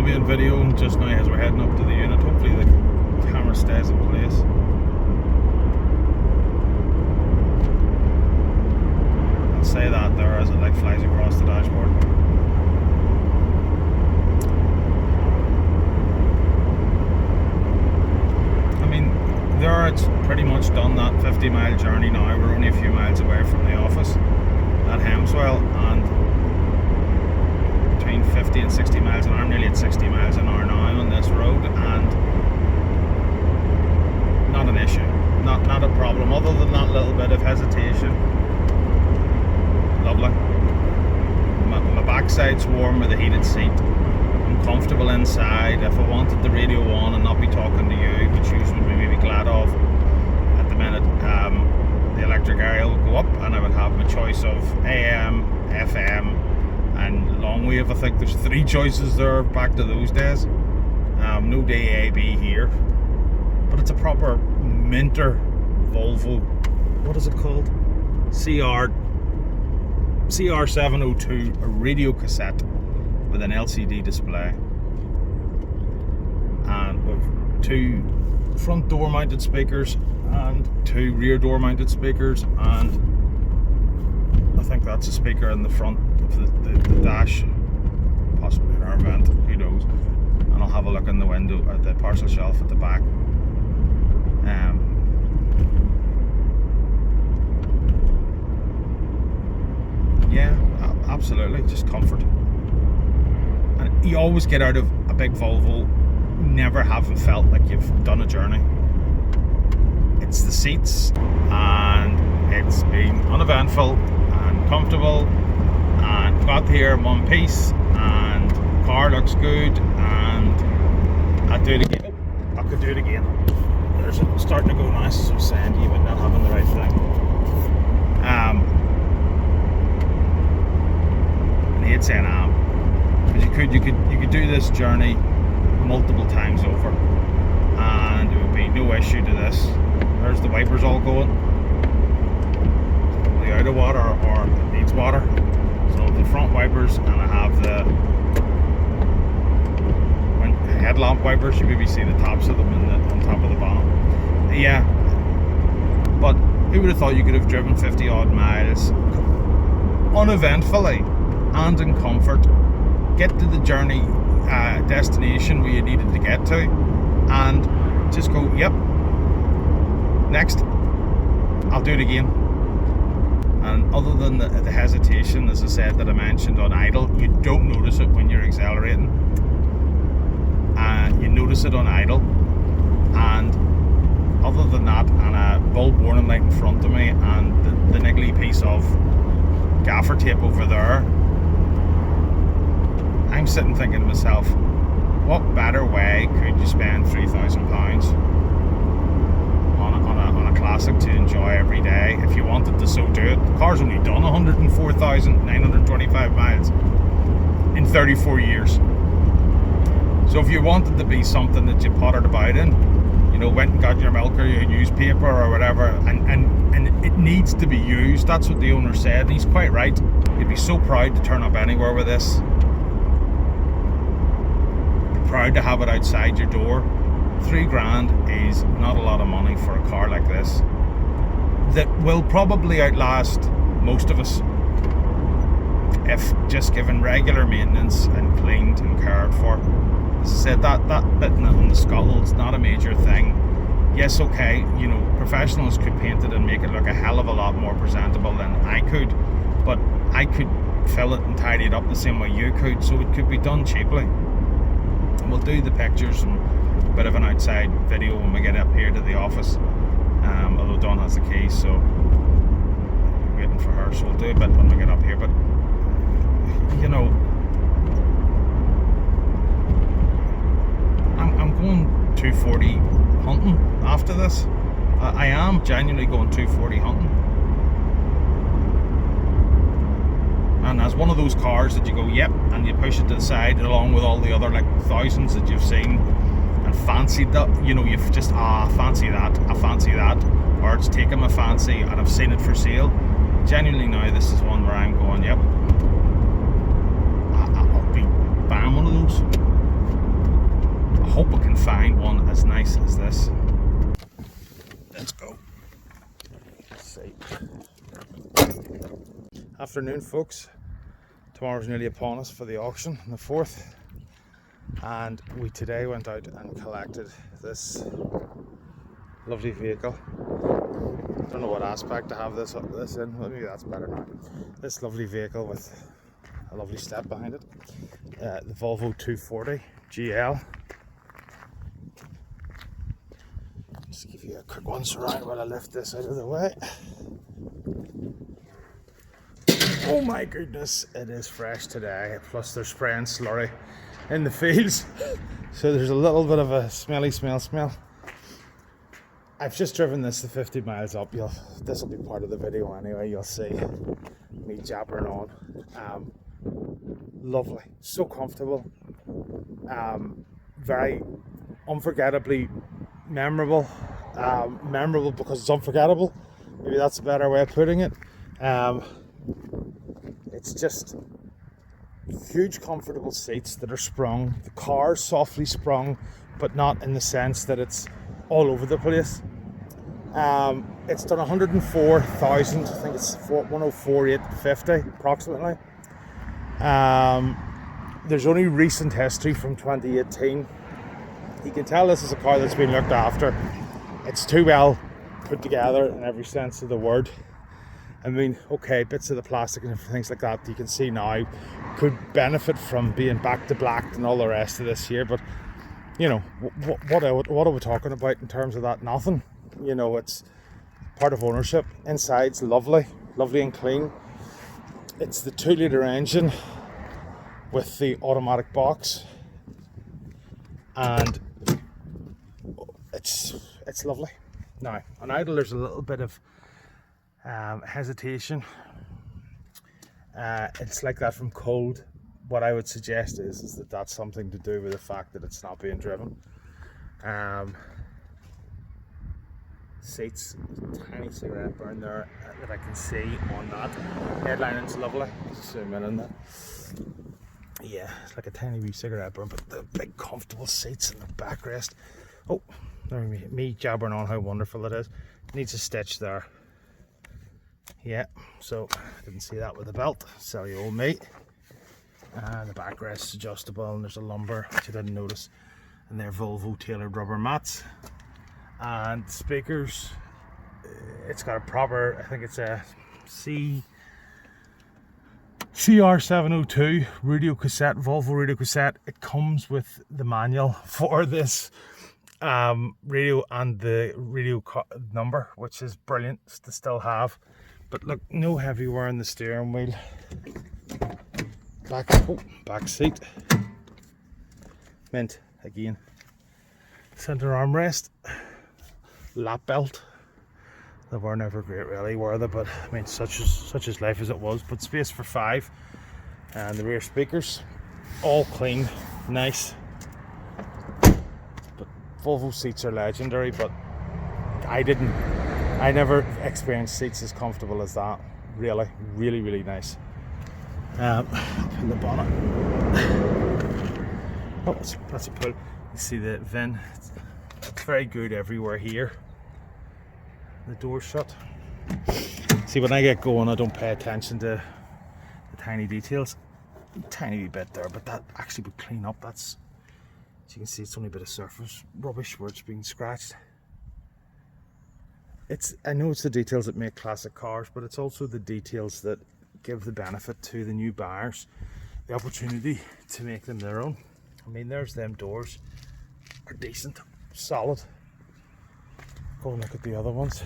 be on video just now as we're heading up to the unit. Hopefully the camera stays in place. I'll say that there as it like flies across the dashboard. I mean, there it's pretty much done that 50-mile journey now. We're only a few miles away from the office at Hemswell, and between 50 and 60 miles an hour. I'm nearly at 60 miles an hour now on this road, and not an issue, not a problem, other than that little bit of hesitation. Lovely. My backside's warm with a heated seat. I'm comfortable inside. If I wanted the radio on and not be talking to you, which you would maybe be glad of, at the minute the electric area would go up and I would have my choice of AM, FM and long wave. I think there's 3 choices there, back to those days. No DAB here, but it's a proper Minter Volvo, what is it called? CR702, a radio cassette with an LCD display, and with 2 front door mounted speakers and 2 rear door mounted speakers, and I think that's a speaker in the front of the dash, possibly an air vent, who knows. And I'll have a look in the window at the parcel shelf at the back. Yeah, absolutely, just comfort. And you always get out of a big Volvo never having felt like you've done a journey. It's the seats, and it's been uneventful and comfortable, and got here in one piece, and the car looks good, and I'd do it again. Oh, I could do it again. There's it starting to go nice, so sandy, but not having the right thing. I hate saying because you could do this journey multiple times over, and it would be no issue to this. There's the wipers all going. The out of water, or it needs water. So the front wipers, and I have the headlamp wipers. You maybe see the tops of them on top of the bottom. Yeah, but who would have thought you could have driven 50 odd miles uneventfully and in comfort, get to the journey destination where you needed to get to, and just go, yep, next, I'll do it again. And other than the hesitation, as I said, that I mentioned on idle, you don't notice it when you're accelerating, and you notice it on idle. And other than that, and a bulb warning light in front of me, and the niggly piece of gaffer tape over there, I'm sitting thinking to myself, what better way could you spend £3,000 on a classic to enjoy every day if you wanted to so do it? The car's only done 104,925 miles in 34 years. So if you wanted to be something that you pottered about in, you know, went and got your milk or your newspaper or whatever, and it needs to be used. That's what the owner said, and he's quite right. You'd be so proud to turn up anywhere with this. Proud to have it outside your door. £3,000 is not a lot of money for a car like this that will probably outlast most of us if just given regular maintenance and cleaned and cared for. As I said, that bit on the skull is not a major thing. Yes, okay, you know, professionals could paint it and make it look a hell of a lot more presentable than I could, but I could fill it and tidy it up the same way you could, so it could be done cheaply. And we'll do the pictures and a bit of an outside video when we get up here to the office, although Dawn has the keys, so I'm waiting for her, so we'll do a bit when we get up here. But you know, I'm going 240 hunting after this. I am genuinely going 240 hunting. And as one of those cars that you go, yep, and you push it to the side along with all the other like thousands that you've seen and fancied that, you know, you've just, I fancy that, or it's taken my fancy and I've seen it for sale. Genuinely now, this is one where I'm going, yep, I'll be buying one of those. I hope I can find one as nice as this. Let's go. Let's see. Afternoon, folks. Tomorrow's nearly upon us for the auction on the 4th, and we today went out and collected this lovely vehicle. I don't know what aspect to have this in. Maybe that's better now. This lovely vehicle with a lovely step behind it. The Volvo 240 GL. Just give you a quick once around while I lift this out of the way. Oh my goodness, it is fresh today. Plus they're spraying slurry in the fields, so there's a little bit of a smelly smell. I've just driven this the 50 miles up. This will be part of the video anyway. You'll see me jabbering on. Lovely, so comfortable, very unforgettably memorable. Memorable because it's unforgettable. Maybe that's a better way of putting it. It's just huge comfortable seats that are sprung. The car softly sprung, but not in the sense that it's all over the place. It's done 104,000, I think it's 104,850 approximately. There's only recent history from 2018. You can tell this is a car that's been looked after. It's too well put together in every sense of the word. I mean, okay, bits of the plastic and things like that you can see now could benefit from being back to black and all the rest of this year, but you know, what are we talking about in terms of that? Nothing. You know, it's part of ownership. Inside's lovely and clean. It's the 2-litre engine with the automatic box, and it's lovely. Now, on idle there's a little bit of hesitation. It's like that from cold. What I would suggest is that that's something to do with the fact that it's not being driven. Seats, tiny cigarette burn there that I can see on that. Headlining's lovely. Zoom in on that. Yeah, it's like a tiny wee cigarette burn, but the big comfortable seats and the backrest. Oh, there me jabbering on how wonderful it is. Needs a stitch there. Yeah, so didn't see that with the belt. Sell you old mate. The backrest's adjustable, and there's a lumbar which I didn't notice, and they're Volvo tailored rubber mats. And speakers, it's got a proper, I think it's a CR702 radio cassette, Volvo radio cassette. It comes with the manual for this radio and the radio number, which is brilliant to still have. But look, no heavy wear on the steering wheel. Back seat. Mint again. Center armrest. Lap belt. They were never great really, were they? But I mean, such is life as it was. But space for 5. And the rear speakers, all clean, nice. But Volvo seats are legendary, but I never experienced seats as comfortable as that. Really nice. Open the bonnet. Oh, that's a pull. You see the VIN. It's very good everywhere here. The door's shut. See, when I get going, I don't pay attention to the tiny details. A tiny wee bit there, but that actually would clean up. That's, as you can see, it's only a bit of surface rubbish where it's being scratched. I know it's the details that make classic cars, but it's also the details that give the benefit to the new buyers, the opportunity to make them their own. I mean, there's them doors are decent, solid. Go and look at the other ones.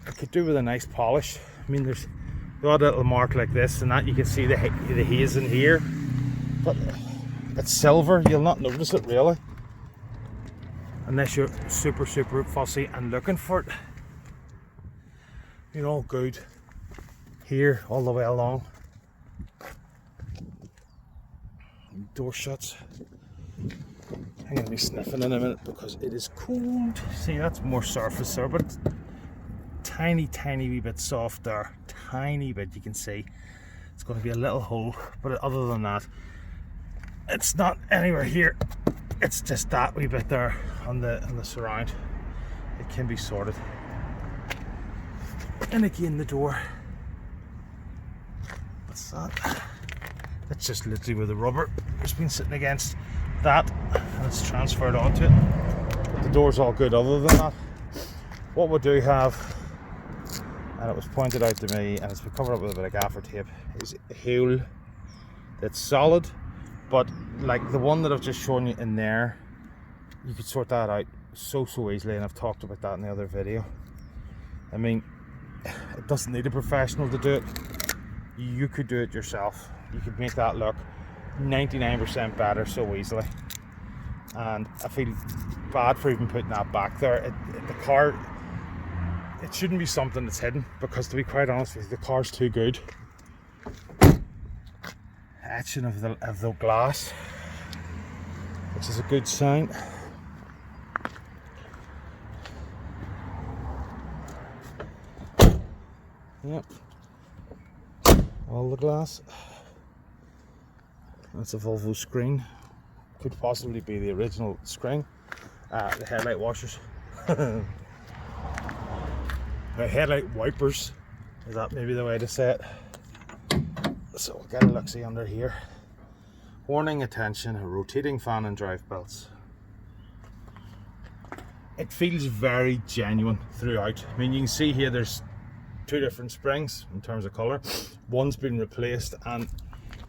I could do with a nice polish. I mean, there's the odd little mark like this and that. You can see the haze in here, but it's silver. You'll not notice it really, unless you're super fussy and looking for it. You're all good here all the way along. Door shuts. I'm going to be sniffing in a minute because it is cold. See, that's more surface there, but tiny wee bit soft there. Tiny bit, you can see. It's going to be a little hole, but other than that, it's not anywhere here it's just that wee bit there on the surround. It can be sorted. And again, the door. What's that? That's just literally where the rubber has been sitting against that, and it's transferred onto it. But the door's all good other than that. What we do have, and it was pointed out to me, and it's been covered up with a bit of gaffer tape, is a heel that's solid, but like the one that I've just shown you in there, you could sort that out so easily, and I've talked about that in the other video. I mean, it doesn't need a professional to do it. You could do it yourself. You could make that look 99% better so easily. And I feel bad for even putting that back there. The car, it shouldn't be something that's hidden, because to be quite honest with you, the car's too good. Etching of the glass, which is a good sign. Yep, all the glass. That's a Volvo screen. Could possibly be the original screen. The headlight washers. The headlight wipers. Is that maybe the way to say it? So we'll get a look-see under here. Warning, attention, rotating fan and drive belts. It feels very genuine throughout. I mean, you can see here there's two different springs in terms of colour. One's been replaced, and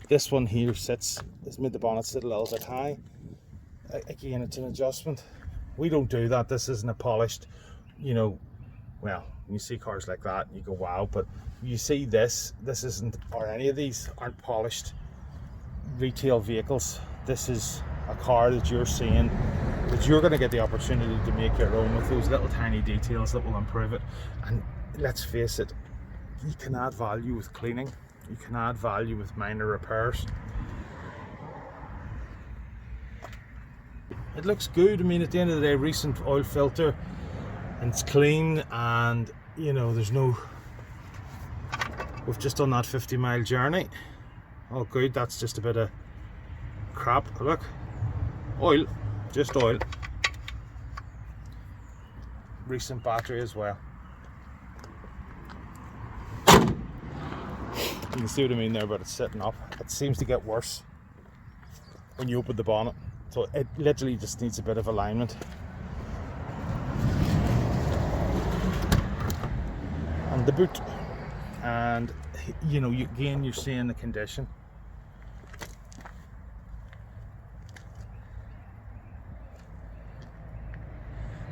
this one here has made the bonnet sit a little bit high. Again, it's an adjustment. We don't do that. This isn't a polished, you know, well, when you see cars like that, you go wow, but you see this isn't, or any of these aren't polished retail vehicles. This is a car that you're seeing, that you're going to get the opportunity to make your own with those little tiny details that will improve it. And let's face it, you can add value with cleaning, you can add value with minor repairs. It looks good. I mean, at the end of the day, recent oil filter, and it's clean, and you know, there's no, we've just done that 50-mile journey. Oh good, that's just a bit of crap. Look, oil, just oil. Recent battery as well. You can see what I mean there, but it's sitting up. It seems to get worse when you open the bonnet, so it literally just needs a bit of alignment. And the boot, and you know, again, you're seeing the condition.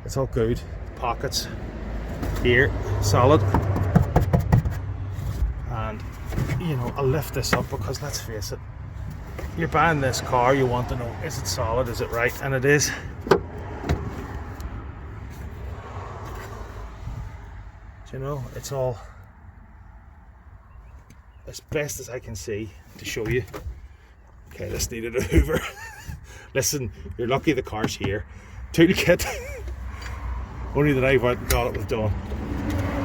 It's all good. Pockets here, solid. And you know, I'll lift this up because let's face it, you're buying this car, you want to know, is it solid, is it right? And it is. You know, it's all as best as I can see to show you. Okay, this needed a hoover. Listen, you're lucky the car's here. Toolkit. Only that I've got it with Dawn.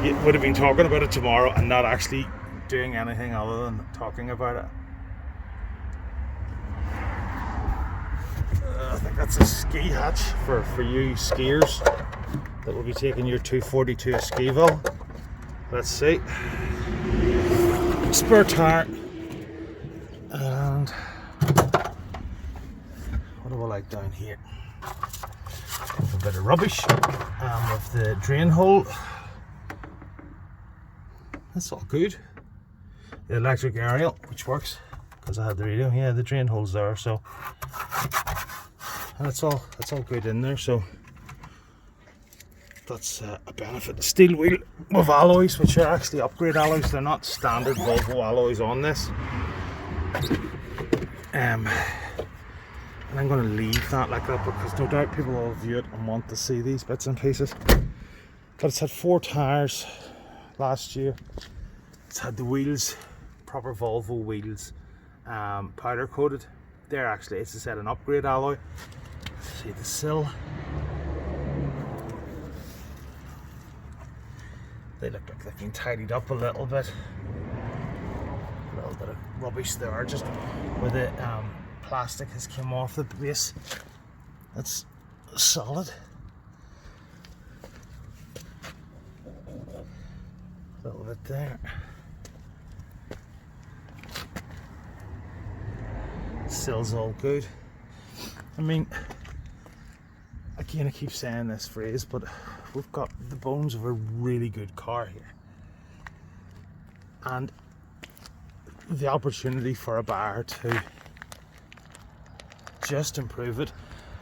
You would have been talking about it tomorrow and not actually doing anything other than talking about it. I think that's a ski hatch for you skiers that will be taking your 240 to a skiville. Let's see. Spare tire. And what do I like down here? A bit of rubbish with the drain hole. That's all good. The electric aerial, which works because I had the radio. Yeah, the drain hole's there, so, and it's all good in there. So that's a benefit. The steel wheel with alloys, which are actually upgrade alloys. They're not standard Volvo alloys on this. And I'm going to leave that like that because no doubt people will view it and want to see these bits and pieces. But it's had 4 tyres last year. It's had the wheels, proper Volvo wheels, powder coated. They're actually, it's a set an upgrade alloy. See the sill. They look like they've been tidied up a little bit. A little bit of rubbish there, just where the plastic has come off the base. That's solid. A little bit there. Still's all good. I mean, again, I keep saying this phrase, but we've got the bones of a really good car here. And the opportunity for a buyer to just improve it.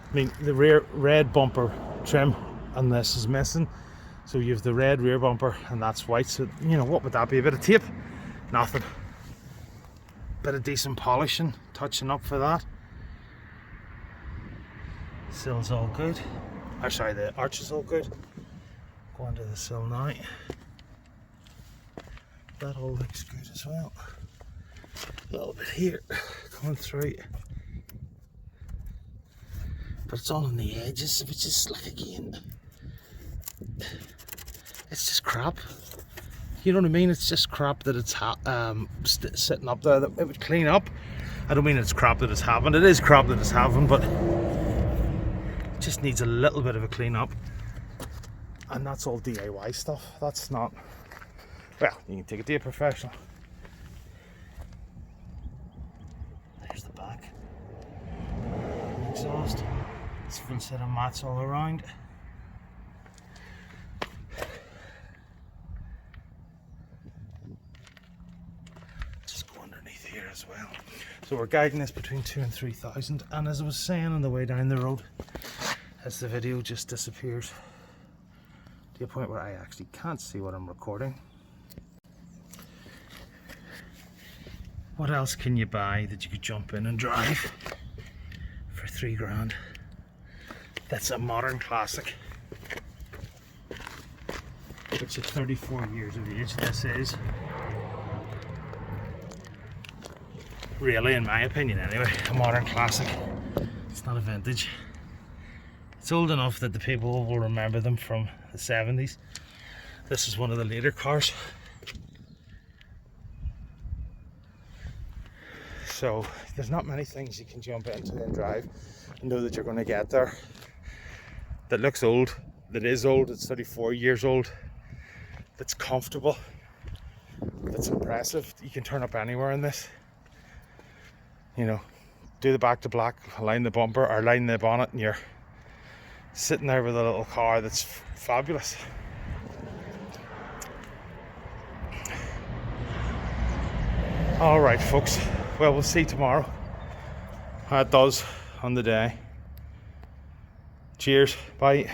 I mean, the rear red bumper trim on this is missing. So you have the red rear bumper and that's white. So, you know, what would that be? A bit of tape? Nothing. Bit of decent polishing, touching up for that. Sill's all good. Or sorry, the arch is all good. Go on to the sill now. That all looks good as well. A little bit here, coming through. But it's all on the edges, which is like, again, it's just crap. You know what I mean? It's just crap that it's sitting up there that it would clean up. I don't mean it's crap that it's having. It is crap that it's having, but it just needs a little bit of a clean up. And that's all DIY stuff. That's not, well, you can take it to a professional. There's the back. Exhaust. It's a front set of mats all around. As well. So we're guiding this between 2,000 and 3,000, and as I was saying on the way down the road, as the video just disappears to a point where I actually can't see what I'm recording. What else can you buy that you could jump in and drive for 3 grand? That's a modern classic, which is 34 years of age. This is. Really, in my opinion anyway, a modern classic. It's not a vintage. It's old enough that the people will remember them from the 70s. This is one of the later cars. So there's not many things you can jump into and drive and know that you're going to get there. That looks old, that is old, it's 34 years old, that's comfortable, that's impressive. You can turn up anywhere in this. You know, do the back to black, line the bumper or line the bonnet, and you're sitting there with a little car that's fabulous. Alright folks, well, we'll see tomorrow how it does on the day. Cheers, bye.